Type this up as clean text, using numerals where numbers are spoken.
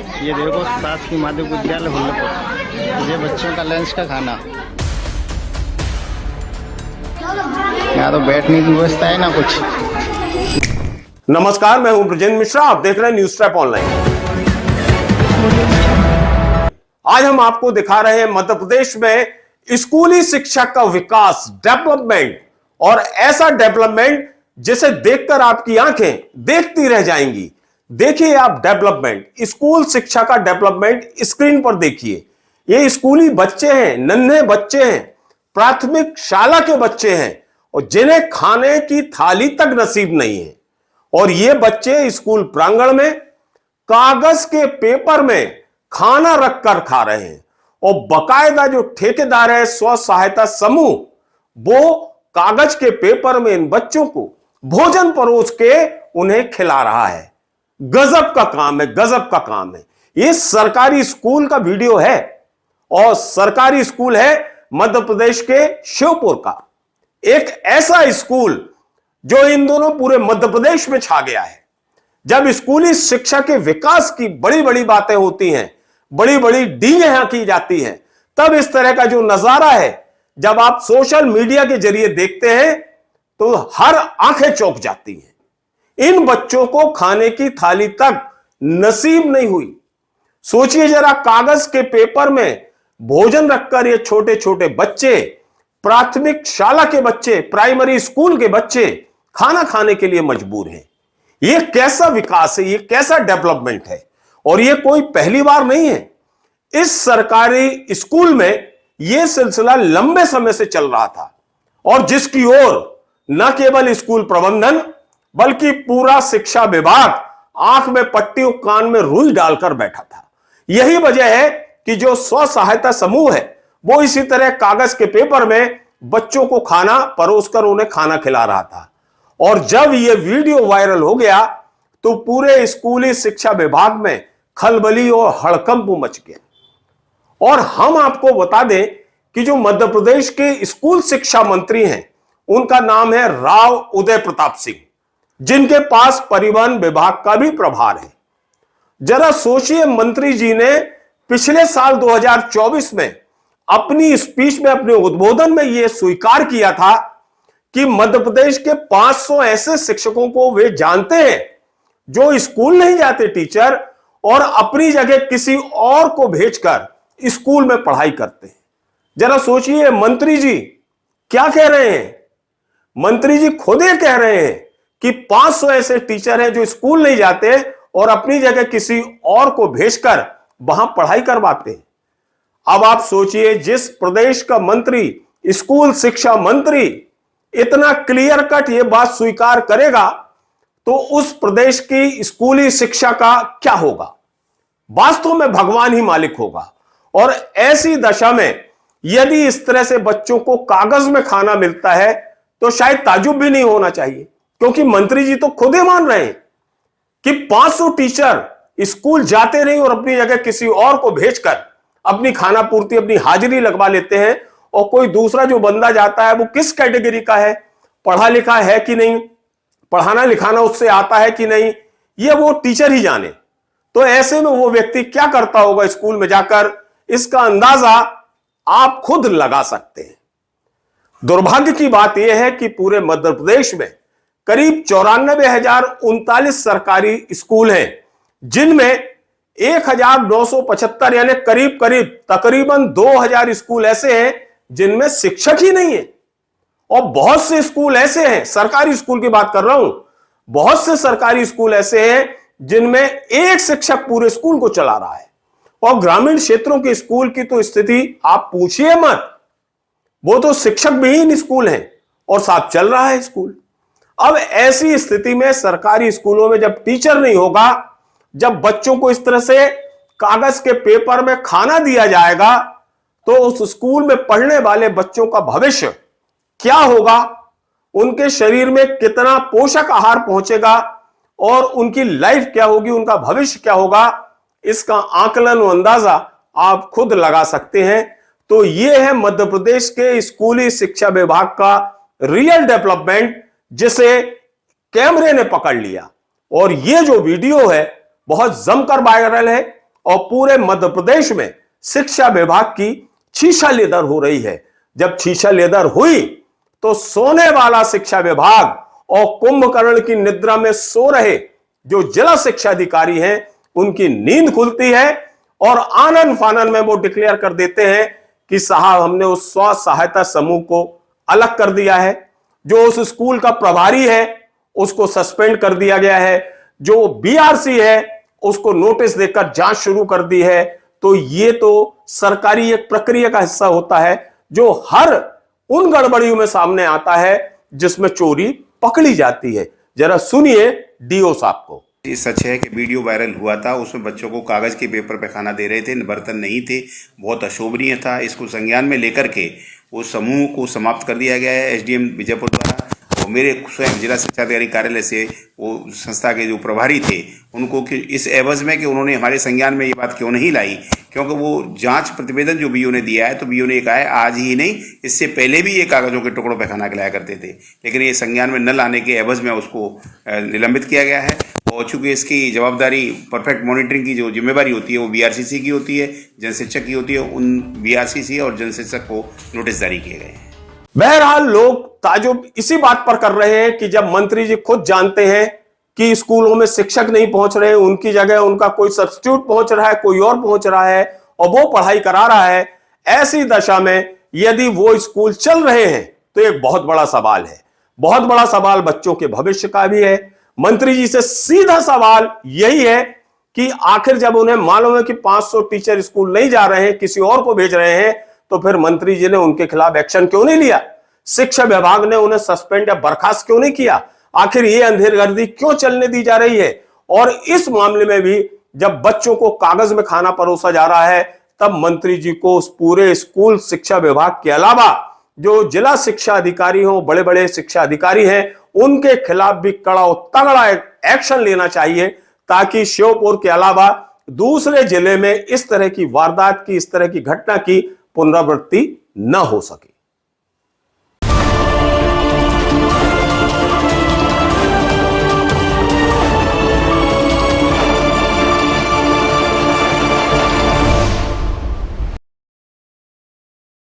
ये देखो शासकीय माध्यमिक विद्यालय हुल्लुपुर, ये बच्चों का लंच का खाना। यहाँ तो बैठने की व्यवस्था है ना कुछ। नमस्कार, मैं हूं ब्रजेंद्र मिश्रा, आप देख रहे हैं न्यूज ट्रैप ऑनलाइन। आज हम आपको दिखा रहे हैं मध्य प्रदेश में स्कूली शिक्षा का विकास, डेवलपमेंट, और ऐसा डेवलपमेंट जिसे देखकर आपकी आंखें देखती रह जाएंगी। देखिए आप डेवलपमेंट, स्कूल शिक्षा का डेवलपमेंट स्क्रीन पर देखिए। ये स्कूली बच्चे हैं, नन्हे बच्चे हैं, प्राथमिक शाला के बच्चे हैं और जिन्हें खाने की थाली तक नसीब नहीं है। और ये बच्चे स्कूल प्रांगण में कागज के पेपर में खाना रखकर खा रहे हैं और बकायदा जो ठेकेदार है स्व सहायता समूह, वो कागज के पेपर में इन बच्चों को भोजन परोस के उन्हें खिला रहा है। गजब का काम है, गजब का काम है। ये सरकारी स्कूल का वीडियो है और सरकारी स्कूल है मध्य प्रदेश के श्योपुर का। एक ऐसा स्कूल जो इन दोनों पूरे मध्य प्रदेश में छा गया है। जब स्कूली शिक्षा के विकास की बड़ी बड़ी बातें होती हैं, बड़ी बड़ी डींगे यहां की जाती हैं, तब इस तरह का जो नजारा है जब आप सोशल मीडिया के जरिए देखते हैं तो हर आंखें चौंक जाती हैं। इन बच्चों को खाने की थाली तक नसीब नहीं हुई। सोचिए जरा, कागज के पेपर में भोजन रखकर ये छोटे छोटे बच्चे, प्राथमिक शाला के बच्चे, प्राइमरी स्कूल के बच्चे खाना खाने के लिए मजबूर हैं। ये कैसा विकास है, ये कैसा डेवलपमेंट है। और ये कोई पहली बार नहीं है। इस सरकारी स्कूल में यह सिलसिला लंबे समय से चल रहा था और जिसकी ओर न केवल स्कूल प्रबंधन बल्कि पूरा शिक्षा विभाग आंख में पट्टी और कान में रुई डालकर बैठा था। यही वजह है कि जो स्व सहायता समूह है वो इसी तरह कागज के पेपर में बच्चों को खाना परोसकर उन्हें खाना खिला रहा था। और जब यह वीडियो वायरल हो गया तो पूरे स्कूली शिक्षा विभाग में खलबली और हड़कंप मच गया। और हम आपको बता दें कि जो मध्य प्रदेश के स्कूल शिक्षा मंत्री हैं उनका नाम है राव उदय प्रताप सिंह, जिनके पास परिवहन विभाग का भी प्रभार है। जरा सोचिए, मंत्री जी ने पिछले साल 2024 में अपनी स्पीच में, अपने उद्बोधन में यह स्वीकार किया था कि मध्य प्रदेश के 500 ऐसे शिक्षकों को वे जानते हैं जो स्कूल नहीं जाते टीचर, और अपनी जगह किसी और को भेजकर स्कूल में पढ़ाई करते हैं। जरा सोचिए मंत्री जी क्या कह रहे हैं। मंत्री जी खुद ये कह रहे हैं कि 500 ऐसे टीचर हैं जो स्कूल नहीं जाते और अपनी जगह किसी और को भेजकर वहां पढ़ाई करवाते हैं। अब आप सोचिए, जिस प्रदेश का मंत्री, स्कूल शिक्षा मंत्री, इतना क्लियर कट ये बात स्वीकार करेगा तो उस प्रदेश की स्कूली शिक्षा का क्या होगा। वास्तव में भगवान ही मालिक होगा। और ऐसी दशा में यदि इस तरह से बच्चों को कागज में खाना मिलता है तो शायद ताजुब भी नहीं होना चाहिए, क्योंकि मंत्री जी तो खुद ही मान रहे हैं कि 500 टीचर स्कूल जाते नहीं और अपनी जगह किसी और को भेजकर अपनी खाना पूर्ति, अपनी हाजिरी लगवा लेते हैं। और कोई दूसरा जो बंदा जाता है वो किस कैटेगरी का है, पढ़ा लिखा है कि नहीं, पढ़ाना लिखाना उससे आता है कि नहीं, ये वो टीचर ही जाने। तो ऐसे में वो व्यक्ति क्या करता होगा स्कूल में जाकर, इसका अंदाजा आप खुद लगा सकते हैं। दुर्भाग्य की बात यह है कि पूरे मध्य प्रदेश में करीब 94,039 सरकारी स्कूल हैं, जिनमें 1,975 यानी करीब करीब तकरीबन 2,000 स्कूल ऐसे हैं जिनमें शिक्षक ही नहीं है। और बहुत से स्कूल ऐसे हैं, सरकारी स्कूल की बात कर रहा हूं, बहुत से सरकारी स्कूल ऐसे हैं जिनमें एक शिक्षक पूरे स्कूल को चला रहा है। और ग्रामीण क्षेत्रों के स्कूल की तो स्थिति आप पूछिए मत, वो तो शिक्षक विहीन स्कूल हैं और साथ चल रहा है स्कूल। अब ऐसी स्थिति में सरकारी स्कूलों में जब टीचर नहीं होगा, जब बच्चों को इस तरह से कागज के पेपर में खाना दिया जाएगा, तो उस स्कूल में पढ़ने वाले बच्चों का भविष्य क्या होगा, उनके शरीर में कितना पोषक आहार पहुंचेगा और उनकी लाइफ क्या होगी, उनका भविष्य क्या होगा, इसका आकलन और अंदाजा आप खुद लगा सकते हैं। तो यह है मध्य प्रदेश के स्कूली शिक्षा विभाग का रियल डेवलपमेंट, जिसे कैमरे ने पकड़ लिया। और यह जो वीडियो है बहुत जमकर वायरल है और पूरे मध्य प्रदेश में शिक्षा विभाग की शीशा लेदर हो रही है। जब शीशा लेदर हुई तो सोने वाला शिक्षा विभाग और कुंभकर्ण की निद्रा में सो रहे जो जिला शिक्षा अधिकारी हैं उनकी नींद खुलती है और आनन फानन में वो डिक्लेयर कर देते हैं कि साहब हमने उस स्व सहायता समूह को अलग कर दिया है, जो उस स्कूल का प्रभारी है उसको सस्पेंड कर दिया गया है, जो बीआरसी है उसको नोटिस देकर जांच शुरू कर दी है। तो ये तो सरकारी एक प्रक्रिया का हिस्सा होता है जो हर उन गड़बड़ियों में सामने आता है जिसमें चोरी पकड़ी जाती है। जरा सुनिए डीओ साहब को। ये सच है कि वीडियो वायरल हुआ था, उसमें बच्चों को कागज के पेपर पे खाना दे रहे थे, बर्तन नहीं थे, बहुत अशोभनीय था। इसको संज्ञान में लेकर के उस समूह को समाप्त कर दिया गया है एसडीएम विजयपुर द्वारा। और मेरे स्वयं जिला शिक्षा अधिकारी कार्यालय से वो संस्था के जो प्रभारी थे उनको कि इस एवज में कि उन्होंने हमारे संज्ञान में ये बात क्यों नहीं लाई, क्योंकि वो जांच प्रतिवेदन जो बीओ ने दिया है तो बीओ ने कहा है आज ही नहीं, इससे पहले भी ये कागजों के टुकड़ों पर खाना खिलाया करते थे, लेकिन ये संज्ञान में न लाने के एवज में उसको निलंबित किया गया है। और चूंकि इसकी जवाबदारी परफेक्ट मॉनिटरिंग की जो जिम्मेवारी होती है वो बीआरसीसी की होती है, जनशिक्षक की होती है, उन बीआरसीसी और जनशिक्षक को नोटिस जारी किए गए हैं। बहरहाल लोग ताजुब इसी बात पर कर रहे हैं कि जब मंत्री जी खुद जानते हैं कि स्कूलों में शिक्षक नहीं पहुंच रहे, उनकी जगह उनका कोई सब्स्टिट्यूट पहुंच रहा है, कोई और पहुंच रहा है और वो पढ़ाई करा रहा है, ऐसी दशा में यदि वो स्कूल चल रहे हैं तो एक बहुत बड़ा सवाल है। बहुत बड़ा सवाल बच्चों के भविष्य का भी है। मंत्री जी से सीधा सवाल यही है कि आखिर जब उन्हें मालूम है कि 500 टीचर स्कूल नहीं जा रहे हैं, किसी और को भेज रहे हैं, तो फिर मंत्री जी ने उनके खिलाफ एक्शन क्यों नहीं लिया? शिक्षा विभाग ने उन्हें सस्पेंड या बर्खास्त क्यों नहीं किया? आखिर ये अंधेरगर्दी क्यों चलने दी जा रही है? और इस मामले में भी जब बच्चों को कागज में खाना परोसा जा रहा है तब मंत्री जी को उस पूरे स्कूल शिक्षा विभाग के अलावा जो जिला शिक्षा अधिकारी हो, बड़े बड़े शिक्षा अधिकारी हैं, उनके खिलाफ भी कड़ा और तगड़ा एक्शन लेना चाहिए ताकि श्योपुर के अलावा दूसरे जिले में इस तरह की वारदात की, इस तरह की घटना की पुनरावृत्ति न हो सके।